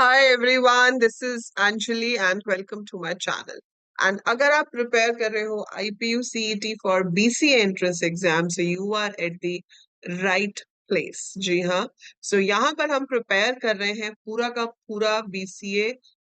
Hi everyone, this is Anjali and welcome to my channel. And अगर आप prepare कर रहे हो IPU CET for BCA entrance exam, so you are at the right place. जी हाँ, so यहाँ पर हम prepare कर रहे हैं पूरा का पूरा BCA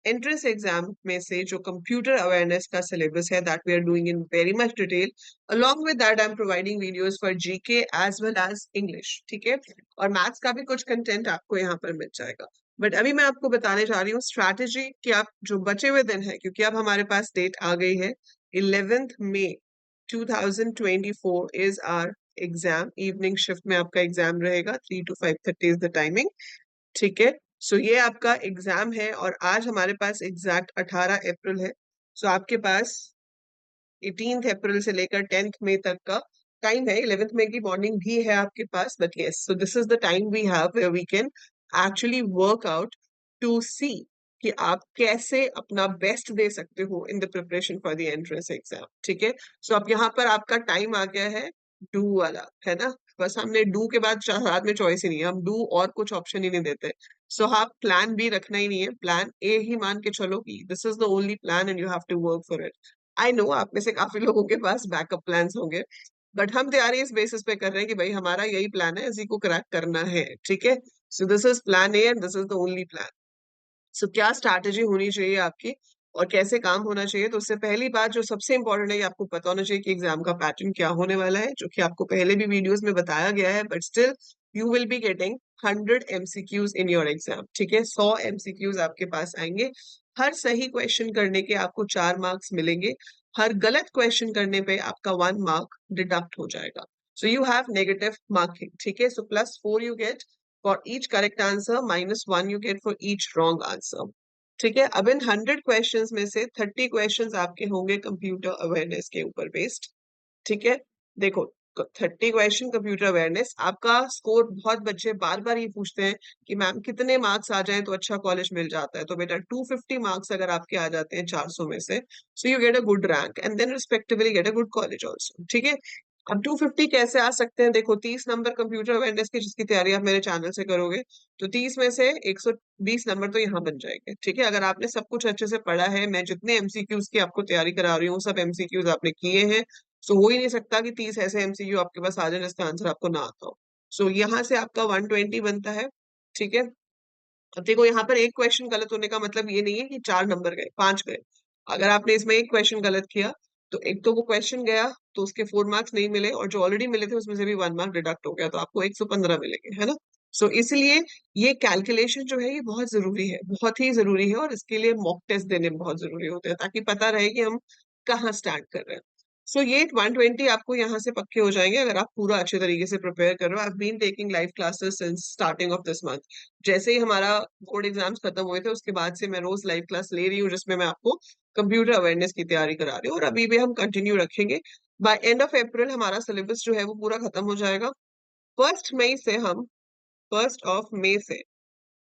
entrance exam में से जो computer awareness का syllabus है that we are doing in very much detail. Along with that, I'm providing videos for GK as well as English. ठीक है, और maths का भी कुछ content आपको यहाँ पर मिल जाएगा. बट अभी मैं आपको बताने जा रही हूँ स्ट्रैटेजी कि आप जो बचे हुए दिन है, क्योंकि अब हमारे पास डेट आ गई है 11th May 2024 is our exam. Evening shift में आपका एग्जाम रहेगा. 3 to 5:30 इज द टाइमिंग. ठीक है, सो ये आपका एग्जाम है और आज हमारे पास एग्जैक्ट 18 अप्रैल है. सो आपके पास 18 अप्रैल से लेकर 10 मई तक का टाइम है. 11 मई की मॉर्निंग भी है आपके पास, but yes, so this is the time we have where we can actually work out to see कि आप कैसे अपना बेस्ट दे सकते हो in the preparation for the entrance exam. ठीक है, सो अब यहाँ पर आपका टाइम आ गया है डू वाला, है ना. बस हमने डू के बाद बाद में चॉइस ही नहीं है, हम डू और कुछ ऑप्शन ही नहीं देते. सो हाँ, प्लान बी रखना ही नहीं है, प्लान ए ही मान के चलो कि this is the only plan and you have to work for it. I know आप में से काफी लोगों के पास बैकअप प्लान्स होंगे, बट हम तैयारी इस बेसिस पे कर रहे हैं कि भाई हमारा यही प्लान है, इसी को क्रैक करना है. ठीक है, so this is plan A and this is the only plan. So क्या स्ट्रैटेजी होनी चाहिए आपकी और कैसे काम होना चाहिए? तो उससे पहली बात जो सबसे इंपॉर्टेंट है, ये आपको पता होना चाहिए कि एग्जाम का पैटर्न क्या होने वाला है, जो कि आपको पहले भी वीडियोस में बताया गया है. But still you will be getting 100 MCQs in your exam. ठीक है, 100 MCQs आपके पास आएंगे. हर सही क्वेश्चन करने के आपको 4 मार्क्स मिलेंगे. हर गलत क्वेश्चन करने पे आपका 1 मार्क डिडक्ट हो जाएगा. So you have negative marking. ठीक है, सो +4 you get for each correct answer, -1 you get for each wrong answer. ठीक है, अब इन 100 क्वेश्चंस में से 30 क्वेश्चंस आपके होंगे कंप्यूटर अवेयरनेस के ऊपर बेस्ड. ठीक है, देखो 30 क्वेश्चन कंप्यूटर अवेयरनेस. आपका स्कोर, बहुत बच्चे बार बार ये पूछते हैं कि मैम कितने मार्क्स आ जाएं तो अच्छा कॉलेज मिल जाता है. तो बेटा 250 मार्क्स अगर आपके आ जाते हैं 400 में से, so you get a good rank and then respectively get a good college also. ठीक है, अब 250 कैसे आ सकते हैं? देखो 30 नंबर कंप्यूटर अवेयरनेस की जिसकी तैयारी आप मेरे चैनल से करोगे, तो 30 में से 120 नंबर तो यहाँ बन जाएंगे. ठीक है, अगर आपने सब कुछ अच्छे से पढ़ा है, मैं जितने एमसीक्यूज की आपको तैयारी करा रही हूँ सब एमसीक्यूज आपने किए हैं, सो हो ही नहीं सकता कि 30 ऐसे एमसीक्यू आपके पास आ जाए जिसका आंसर आपको ना आता हो. सो यहाँ से आपका 120 बनता है. ठीक है, अब देखो यहाँ पर एक क्वेश्चन गलत होने का मतलब ये नहीं है कि 4 नंबर गए, 5 गए. अगर आपने इसमें एक क्वेश्चन गलत किया तो एक तो वो क्वेश्चन गया, तो उसके 4 मार्क्स नहीं मिले, और जो ऑलरेडी मिले थे उसमें से भी 1 मार्क डिडक्ट हो गया, तो आपको 115 मिलेंगे, है ना. सो इसलिए ये कैलकुलेशन जो है ये बहुत जरूरी है, बहुत ही जरूरी है, और इसके लिए मॉक टेस्ट देने बहुत जरूरी होते हैं ताकि पता रहे कि हम कहाँ स्टार्ट कर रहे हैं. सो ये 120 आपको यहाँ से पक्के हो जाएंगे अगर आप पूरा अच्छे तरीके से प्रिपेयर कर रहे हो. I have been taking live classes since starting of this month. जैसे ही हमारा बोर्ड एग्जाम्स खत्म हुए थे उसके बाद से मैं रोज लाइव क्लास ले रही हूँ, जिसमें मैं आपको कंप्यूटर अवेयरनेस की तैयारी करा रही हूँ, और अभी भी हम कंटिन्यू रखेंगे. बाय एंड ऑफ अप्रैल हमारा सिलेबस जो है वो पूरा खत्म हो जाएगा. 1 मई से हम 1 मई से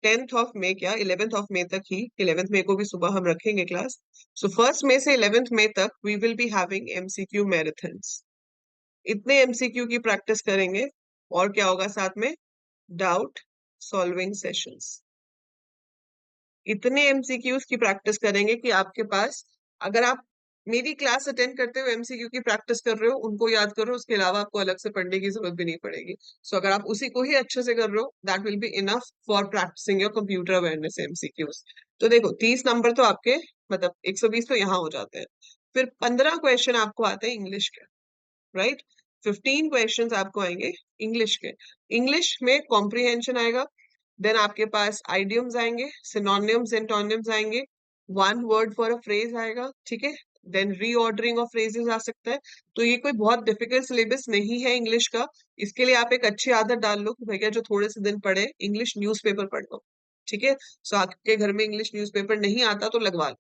10 मई, क्या 11 मई तक ही, 11 मई को भी सुबह हम रखेंगे क्लास. सो 1 मई से 11 मई तक we will be having MCQ marathons. इतने एमसीक्यू की प्रैक्टिस करेंगे, और क्या होगा साथ में? Doubt solving sessions. इतने एमसीक्यूज की प्रैक्टिस करेंगे कि आपके पास, अगर आप मेरी क्लास अटेंड करते हो एमसीक्यू की प्रैक्टिस कर रहे हो, उनको याद करो, उसके अलावा आपको अलग से पढ़ने की जरूरत भी नहीं पड़ेगी. सो अगर आप उसी को ही अच्छे से कर रहे हो, that will be enough for practicing your computer awareness MCQs. तो देखो 30 नंबर तो आपके, मतलब 120 तो यहाँ हो जाते हैं. फिर 15 क्वेश्चन आपको आते हैं इंग्लिश के, राइट. 15 क्वेश्चंस आपको आएंगे इंग्लिश के. इंग्लिश में कॉम्प्रिहेंशन आएगा, देन आपके पास आइडियम्स आएंगे, सिनोनिम्स एंटोनिम्स आएंगे, one word for a phrase आएगा. ठीक है, देन रीऑर्डरिंग ऑफ फ्रेजेस आ सकता है. तो ये कोई बहुत डिफिकल्ट सिलेबस नहीं है इंग्लिश का. इसके लिए आप एक अच्छी आदत डाल लो कि भैया जो थोड़े से दिन पढ़े इंग्लिश न्यूज़पेपर पढ़ लो. ठीक है, सो आपके घर में इंग्लिश न्यूज़पेपर नहीं आता तो लगवा लो.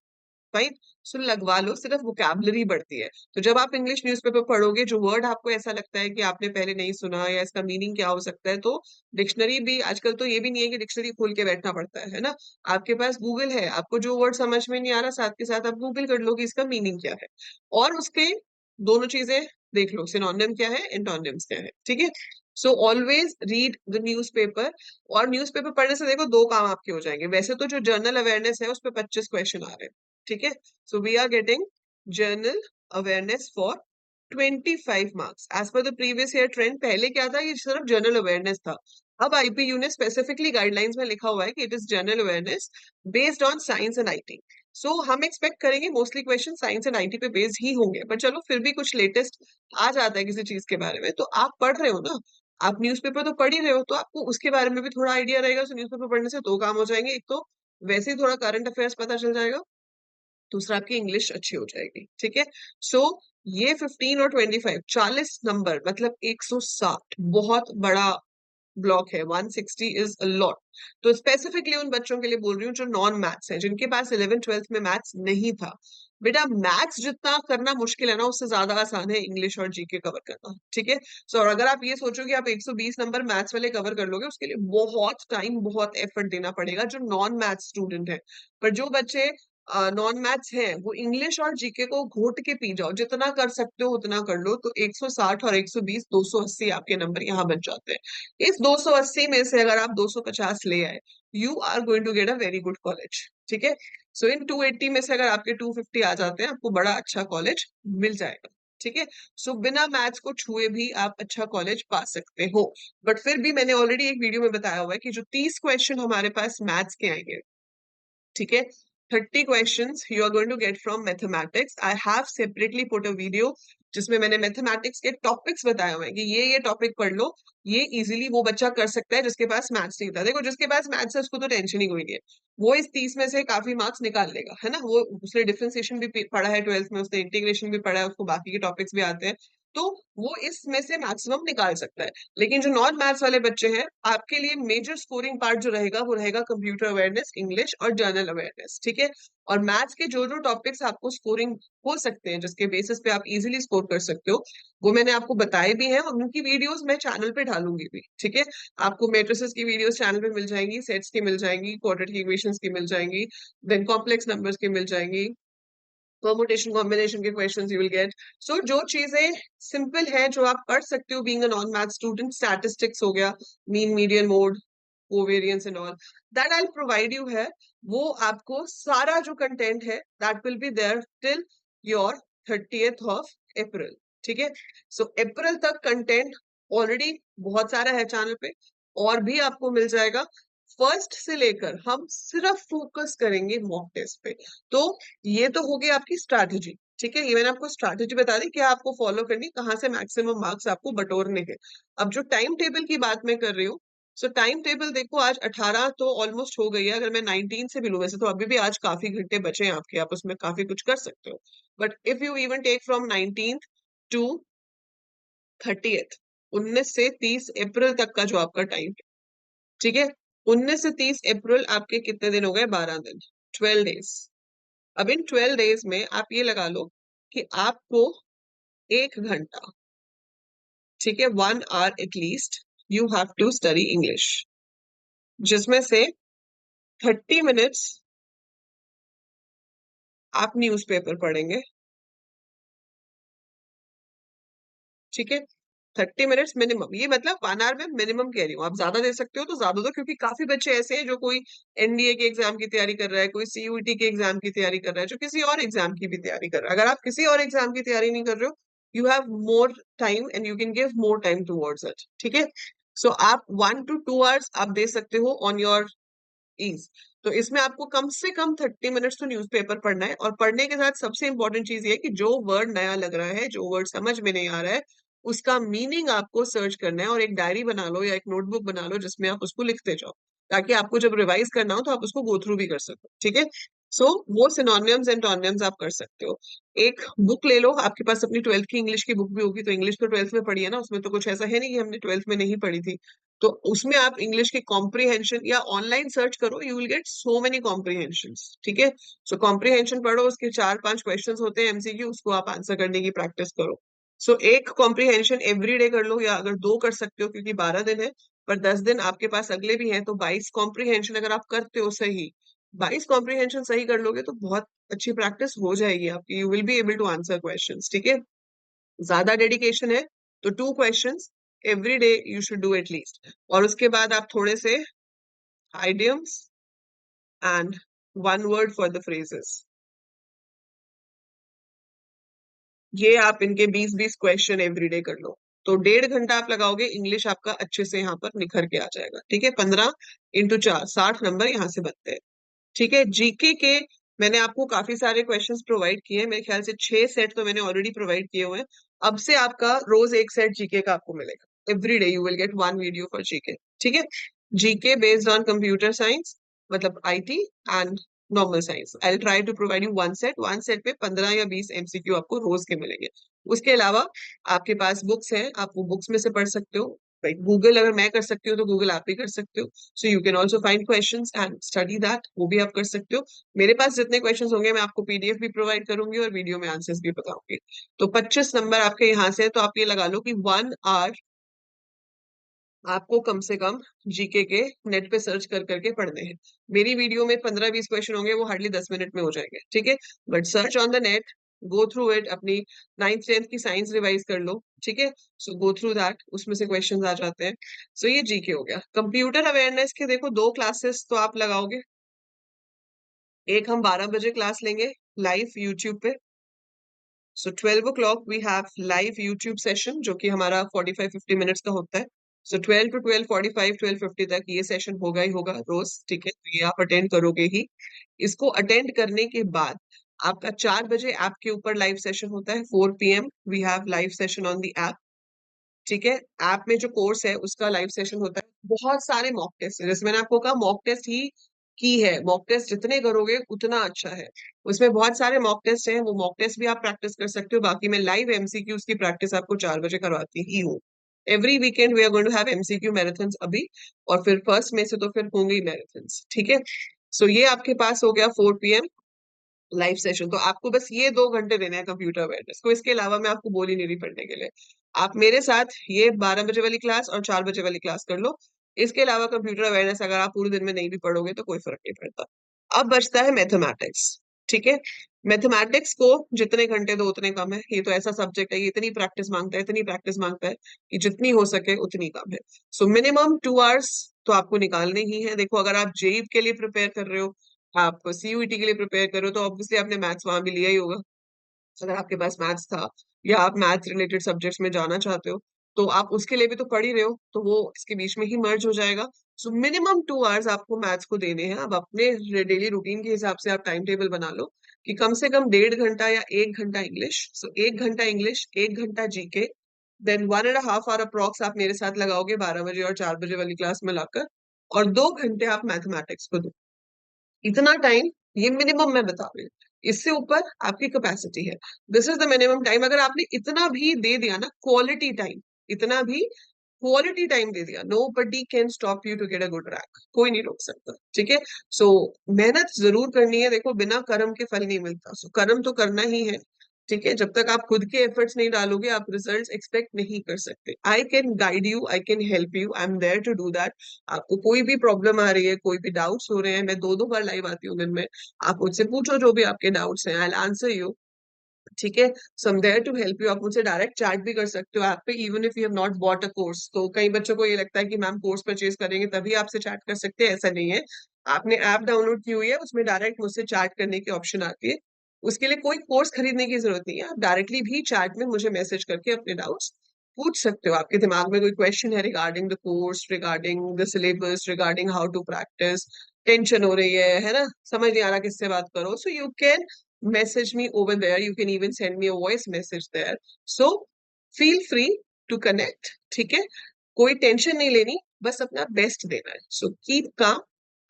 फाइन, सो लगवा लो, सिर्फ वोकैबुलरी बढ़ती है. तो जब आप इंग्लिश न्यूज़पेपर पढ़ोगे, जो वर्ड आपको ऐसा लगता है कि आपने पहले नहीं सुना या इसका मीनिंग क्या हो सकता है, तो डिक्शनरी भी, आजकल तो ये भी नहीं है कि डिक्शनरी खोल के बैठना पड़ता है ना. आपके पास गूगल है, आपको जो वर्ड समझ में नहीं आ रहा साथ के साथ आप गूगल कर लो कि इसका मीनिंग क्या है. और उसके दोनों चीजें देख लो सिनोनिम क्या है, एंटोनिम्स क्या है, ठीक है। So always read the newspaper. और न्यूज़पेपर पढ़ने से देखो दो काम आपके हो जाएंगे। वैसे तो जो जर्नल अवेयरनेस है उस पे 25 क्वेश्चन आ रहे हैं, ठीक है। So we are getting general awareness for 25 marks as per the previous year trend. पहले क्या था, ये सिर्फ जनरल अवेयरनेस था। अब आईपीयू ने स्पेसिफिकली गाइडलाइंस में लिखा हुआ है कि it is general awareness based on science and IT. So हम एक्सपेक्ट करेंगे mostly question science and IT पे बेस्ड ही होंगे, पर चलो फिर भी कुछ लेटेस्ट आ जाता है किसी चीज के बारे में तो आप पढ़ रहे हो ना, आप न्यूज़पेपर तो पढ़ ही रहे हो, तो आपको उसके बारे में भी थोड़ा आइडिया रहेगा। तो न्यूज़पेपर पढ़ने से दो काम हो जाएंगे, एक तो वैसे ही थोड़ा करंट अफेयर्स पता चल जाएगा, दूसरा आपकी इंग्लिश अच्छी हो जाएगी, ठीक है। सो ये 15 और 25 40 नंबर मतलब 160 बहुत बड़ा ब्लॉक है। 160 इज अ लॉट। तो स्पेसिफिकली उन बच्चों के लिए बोल रही हूँ जो नॉन मैथ्स है, जिनके पास 11th 12th में मैथ्स नहीं था। बेटा मैथ्स जितना करना मुश्किल है ना, उससे ज्यादा आसान है इंग्लिश और जीके कवर करना, ठीक है। सो अगर आप ये सोचो कि आप 120 नंबर मैथ्स वाले कवर कर लोगे, उसके लिए बहुत टाइम बहुत एफर्ट देना पड़ेगा जो नॉन मैथ्स स्टूडेंट है। पर जो बच्चे नॉन मैथ्स है वो इंग्लिश और जीके को घोट के पी जाओ, जितना कर सकते हो उतना कर लो, तो 160 और 120 280 आपके नंबर यहाँ बन जाते हैं। इस 280 में से अगर आप 250 ले आए, you are going to get a very good college, ठीक है। सो इन 280 में से अगर आपके 250 आ जाते हैं, आपको बड़ा अच्छा कॉलेज मिल जाएगा, ठीक है। सो बिना मैथ्स को छुए भी आप अच्छा कॉलेज पा सकते हो। बट फिर भी मैंने ऑलरेडी एक वीडियो में बताया हुआ है कि जो 30 क्वेश्चन हमारे पास मैथ्स के आएंगे, ठीक है, 30 questions you are going to get from mathematics. I have separately put a video जिसमें मैंने मैथमेटिक्स के टॉपिक्स बताए हुए हैं कि ये टॉपिक पढ़ लो, ये इजीली वो बच्चा कर सकता है जिसके पास मैथ्स नहीं था। देखो जिसके पास मैथ्स है उसको तो टेंशन ही कोई नहीं है, वो इस 30 में से काफी मार्क्स निकाल लेगा, है ना। वो उसने डिफरेंशिएशन भी पढ़ा है 12th में, उसने इंटीग्रेशन भी पढ़ा है, उसको बाकी के टॉपिक्स भी आते हैं, तो वो इसमें से मैक्सिमम निकाल सकता है। लेकिन जो नॉन मैथ्स वाले बच्चे हैं, आपके लिए मेजर स्कोरिंग पार्ट जो रहेगा वो रहेगा कंप्यूटर अवेयरनेस, इंग्लिश और जर्नल अवेयरनेस, ठीक है। और मैथ्स के जो जो टॉपिक्स आपको स्कोरिंग हो सकते हैं, जिसके बेसिस पे आप इजीली स्कोर कर सकते हो, वो मैंने आपको बताए भी हैं और उनकी वीडियोस मैं चैनल पे डालूंगी भी, ठीक है। आपको मेट्रिसेस की वीडियोस चैनल पे मिल जाएंगी, सेट्स की मिल जाएंगी, क्वाड्रेटिक इक्वेशंस की मिल जाएंगी, देन कॉम्प्लेक्स नंबर्स की मिल जाएंगी, परमुटेशन कॉम्बिनेशन के questions you will get. So जो चीजें सिंपल है जो आप पढ़ सकते हो being a non math student, statistics हो गया, mean median mode, covariance and all, that I will provide you है। वो आपको सारा जो कंटेंट है that will be there till your 30th of April, ठीक है। सो अप्रैल तक कंटेंट ऑलरेडी बहुत सारा है चैनल पे, और भी आपको मिल जाएगा। फर्स्ट से लेकर हम सिर्फ फोकस करेंगे मॉक टेस्ट पे। तो ये तो हो गई आपकी स्ट्रैटेजी, ठीक है। ये मैंने आपको स्ट्रैटेजी बता दी क्या आपको फॉलो करनी, कहाँ से मैक्सिमम मार्क्स आपको बटोरने हैं। अब जो टाइम टेबल की बात मैं कर रही हूँ, सो टाइम टेबल देखो आज 18 तो ऑलमोस्ट हो गई है। अगर मैं 19 से भी लूँ, वैसे तो अभी भी आज काफी घंटे बचे हैं आपके, आप उसमें काफी कुछ कर सकते हो। But if you even take from 19 to 30th, 19 से 30 अप्रैल तक का जो आपका टाइम है, ठीक है। 19 से 30 अप्रैल आपके कितने दिन हो गए, 12 दिन, 12 डेज। अब इन 12 डेज में आप ये लगा लो कि आपको 1 घंटा, ठीक है, 1 hour at least you have to study English, जिसमें से 30 मिनट्स आप न्यूज़पेपर पढ़ेंगे, ठीक है। 30 मिनट्स मिनिमम, ये मतलब 1 hour में मिनिमम कह रही हूँ। आप ज्यादा दे सकते हो तो ज्यादा दो, क्योंकि काफी बच्चे ऐसे हैं जो कोई एनडीए के एग्जाम की तैयारी कर रहा है, कोई सीयूईटी के एग्जाम की तैयारी कर रहा है, जो किसी और एग्जाम की भी तैयारी कर रहा है। अगर आप किसी और एग्जाम की तैयारी नहीं कर रहे हो, you have more time and you can give more time towards it, ठीक है। सो आप 1 to 2 hours आप दे सकते हो ऑन योर ईज। तो इसमें आपको कम से कम 30 मिनट्स तो न्यूज़पेपर पढ़ना है, और पढ़ने के साथ सबसे इंपॉर्टेंट चीज ये है कि जो वर्ड नया लग रहा है, जो वर्ड समझ में नहीं आ रहा है, उसका मीनिंग आपको सर्च करना है, और एक डायरी बना लो या एक नोटबुक बना लो जिसमें आप उसको लिखते जाओ, ताकि आपको जब रिवाइज करना हो तो आप उसको गो थ्रू भी कर सको, ठीक है। सो वो सिनोनिम्स एंड टोनिम्स आप कर सकते हो। एक बुक ले लो, आपके पास अपनी 12th की इंग्लिश की बुक भी होगी, तो इंग्लिश तो 12th में पढ़ी है ना, उसमें तो कुछ ऐसा है नहीं कि हमने 12th में नहीं पढ़ी थी। तो उसमें आप इंग्लिश की कॉम्प्रिहेंशन या ऑनलाइन सर्च करो, you will get so many comprehensions, ठीक है। सो कॉम्प्रिहेंशन पढ़ो, उसके 4-5 क्वेश्चंस होते हैं एमसीक्यू, उसको आप आंसर करने की प्रैक्टिस करो। सो एक कॉम्प्रिहेंशन एवरी डे कर लो, या अगर दो कर सकते हो क्योंकि 12 दिन है, पर 10 दिन आपके पास अगले भी हैं, तो 22 कॉम्प्रिहेंशन अगर आप करते हो सही, 22 कॉम्प्रिहेंशन सही कर लोगे तो बहुत अच्छी प्रैक्टिस हो जाएगी आपकी, you will be able to answer questions, ठीक है। ज्यादा डेडिकेशन है तो 2 questions every day you should do at least, और उसके बाद आप थोड़े से idioms and 1 word for the phrases, ये आप इनके 20-20 क्वेश्चन एवरीडे कर लो, तो 1.5 घंटा आप लगाओगे, इंग्लिश आपका अच्छे से यहाँ पर निखर के आ जाएगा। ठीक है, 15 × 4 60 नंबर यहाँ से बनते हैं। ठीक है, जीके के मैंने आपको काफी सारे क्वेश्चंस प्रोवाइड किए हैं, मेरे ख्याल से 6 सेट तो मैंने ऑलरेडी प्रोवाइड किए हुए हैं। अब से आपका रोज एक सेट जीके का आपको मिलेगा, every day you will get 1 video for GK. ठीक है, GK based on computer science, मतलब IT and normal science. I will try to provide you one set पे 15 या 20 एमसीक्यू आपको रोज के मिलेंगे। उसके अलावा आपके पास बुक्स हैं, आप वो बुक्स में से पढ़ सकते हो। राइट, गूगल अगर मैं कर सकती हूँ तो गूगल आप भी कर सकते हो। So you can also find questions and study that, वो भी आप कर सकते हो। मेरे पास जितने क्वेश्चंस होंगे मैं आपको पीडीएफ भी प्रोवाइड करूंगी और वीडियो में आंसर्स भी बताऊंगी। तो 25 नंबर आपके यहाँ से है, तो आप ये लगा लो कि 1 आवर आपको कम से कम जीके के नेट पे सर्च कर करके पढ़ने हैं। मेरी वीडियो में 15-20 क्वेश्चन होंगे, वो हार्डली 10 मिनट में हो जाएंगे। ठीक है, but search on the net, go through it, अपनी 9th 10th की साइंस रिवाइज कर लो। ठीक है, सो गो थ्रू दैट, उसमें से क्वेश्चंस आ जाते हैं। सो ये जीके हो गया। कंप्यूटर अवेयरनेस के देखो 2 क्लासेस तो आप लगाओगे, एक हम 12 बजे क्लास लेंगे लाइव यूट्यूब पे। So 12 o'clock we have live YouTube session, जो कि हमारा 45-50 मिनट्स का होता है। सो 12 to 12:45, 12:50 तक ये सेशन होगा ही होगा रोज। ठीक है, तो ये आप अटेंड करोगे ही। इसको अटेंड करने के बाद आपका 4 बजे ऐप के ऊपर लाइव सेशन होता है। 4 PM we have live session on the app. ठीक है, ऐप में जो कोर्स है उसका लाइव सेशन होता है। बहुत सारे मॉक टेस्ट है, जैसे मैंने आपको कहा मॉक टेस्ट ही की है, मॉक टेस्ट जितने करोगे उतना अच्छा है। उसमें बहुत सारे मॉक टेस्ट हैं, वो मॉक टेस्ट भी आप प्रैक्टिस कर सकते हो। बाकी मैं लाइव एमसीक्यूज की प्रैक्टिस आपको 4 बजे करवाती ही हूँ। Every weekend we are going to have MCQ marathons अभी, और फिर फर्स्ट में से तो फिर होंगे ही मैराथन्स। ठीक है, सो ये आपके पास हो गया 4 PM लाइव सेशन। तो आपको बस ये 2 घंटे देने हैं कंप्यूटर अवेयरनेस को, इसके अलावा मैं आपको बोल ही नहीं रही पढ़ने के लिए। आप मेरे साथ ये 12 बजे वाली क्लास और 4 बजे वाली क्लास कर लो। इसके अलावा कंप्यूटर अवेयरनेस अगर आप पूरे दिन में नहीं भी पढ़ोगे तो कोई फर्क नहीं पड़ता। अब बचता है मैथमेटिक्स। ठीक है, मैथमेटिक्स को जितने घंटे दो उतने कम है, ये तो ऐसा सब्जेक्ट है, ये इतनी प्रैक्टिस मांगता है, इतनी प्रैक्टिस मांगता है कि जितनी हो सके उतनी कम है। सो मिनिमम 2 आवर्स तो आपको निकालने ही है। देखो, अगर आप जेई के लिए प्रिपेयर कर रहे हो, आप सीयूईटी के लिए प्रिपेयर कर रहे हो, तो ऑब्वियसली आपने मैथ्स वहां भी लिया ही होगा। अगर आपके पास मैथ्स था या आप मैथ्स रिलेटेड सब्जेक्ट्स में जाना चाहते हो तो आप उसके लिए भी तो पढ़ ही रहे हो, तो वो इसके बीच में ही मर्ज हो जाएगा। सो मिनिमम 2 आवर्स आपको मैथ्स को देने हैं। अब अपने डेली रूटीन के हिसाब से आप टाइम टेबल बना लो कि कम से कम 1.5 घंटा या 1 घंटा इंग्लिश। सो 1 घंटा इंग्लिश, 1 घंटा जीके, देन 1.5 hour अप्रॉक्स आप मेरे साथ लगाओगे 12 बजे और 4 बजे वाली क्लास में लाकर, और 2 घंटे आप मैथमेटिक्स को दो। इतना टाइम, ये मिनिमम मैं बता रही हूँ, इससे ऊपर आपकी कैपेसिटी है। This is the minimum time. अगर आपने इतना भी दे दिया ना, क्वालिटी टाइम, इतना भी क्वालिटी टाइम दे दिया, nobody can stop you to get a good rank, कोई नहीं रोक सकता। ठीक है, सो मेहनत जरूर करनी है। देखो, बिना कर्म के फल नहीं मिलता, सो कर्म तो करना ही है। ठीक है, जब तक आप खुद के एफर्ट्स नहीं डालोगे आप रिजल्ट्स एक्सपेक्ट नहीं कर सकते। I can guide you, I can help you, I am there to do that. आपको कोई भी प्रॉब्लम आ रही है, कोई भी डाउट्स हो रहे हैं, मैं 2-2 बार लाइव आती हूँ दिन में, आप मुझसे पूछो जो भी आपके डाउट्स हैं, आई आंसर यू। ठीक है, so am there to help you. आप मुझसे डायरेक्ट चैट भी कर सकते हो ऐप पे, even if you have not bought a course. तो कई बच्चों को ये लगता है कि मैम कोर्स परचेज करेंगे तभी आपसे चैट कर सकते हैं, ऐसा नहीं है। आपने ऐप डाउनलोड की हुई है, उसमें डायरेक्ट मुझसे चैट करने की ऑप्शन आती है। उसके लिए कोई कोर्स खरीदने की जरूरत नहीं है, आप डायरेक्टली भी चैट में मुझे मैसेज करके अपने डाउट्स पूछ सकते हो। आपके दिमाग में कोई क्वेश्चन है regarding the course, regarding the syllabus, regarding how to practice, tension हो रही है ना, समझ नहीं आ रहा किससे बात करो, so you can message me over there. You can even send me a voice message there. So feel free to connect. ठीक है, कोई टेंशन नहीं लेनी, बस अपना बेस्ट देना है। So keep calm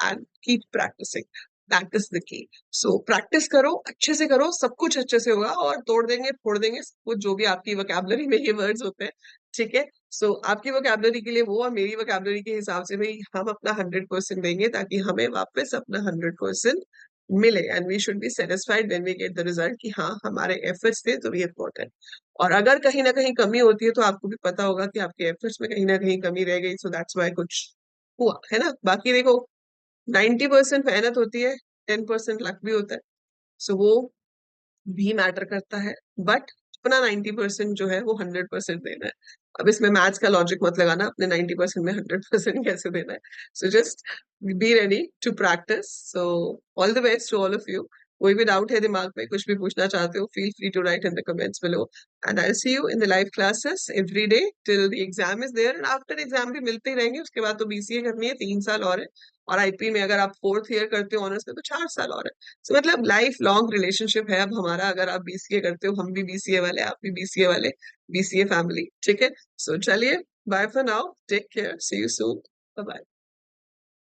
and keep practicing, that is the key. So practice करो, अच्छे से करो, सब कुछ अच्छे से होगा, और तोड़ देंगे फोड़ देंगे सब कुछ जो भी आपकी वोकैबुलरी में ये वर्ड्स होते हैं। ठीक है, सो आपकी वोकैबुलरी के लिए वो, और मेरी वोकैबुलरी के हिसाब से भाई हम अपना 100% देंगे, ताकि हमें वापस अपना 100% मिले, and we should be satisfied when we get the result कि हाँ हमारे एफर्ट्स थे तो ये इम्पोर्टेंट। और अगर कहीं ना कहीं कमी होती है तो आपको भी पता होगा कि आपके एफर्ट्स में कहीं ना कहीं कमी रह गई, सो दैट्स वाई कुछ हुआ है ना। बाकी देखो, 90% मेहनत होती है, 10% लक भी होता है, सो वो भी मैटर करता है। बट अपना 90% जो है वो 100% देना है। अब इसमें मैथ्स का लॉजिक मत लगाना, अपने 90% में 100% कैसे देना है। So just be ready to practice. So all the best to all of you. कोई भी डाउट है दिमाग में, कुछ भी पूछना चाहते हो, feel free to write in the comments below, and I see you in the live classes every day till the exam is there, and after exam भी मिलते ही रहेंगे। उसके बाद तो बीसीए करनी है, 3 साल और है, और आईपी में अगर आप 4th ईयर करते हो ऑनर्स में तो 4 साल और है। सो मतलब लाइफ लॉन्ग रिलेशनशिप है अब हमारा। अगर आप बीसीए करते हो, हम भी बीसीए वाले, आप भी बीसीए वाले, बीसीए फैमिली, ठीक है। सो चलिए, bye for now, take care, see you soon, bye bye.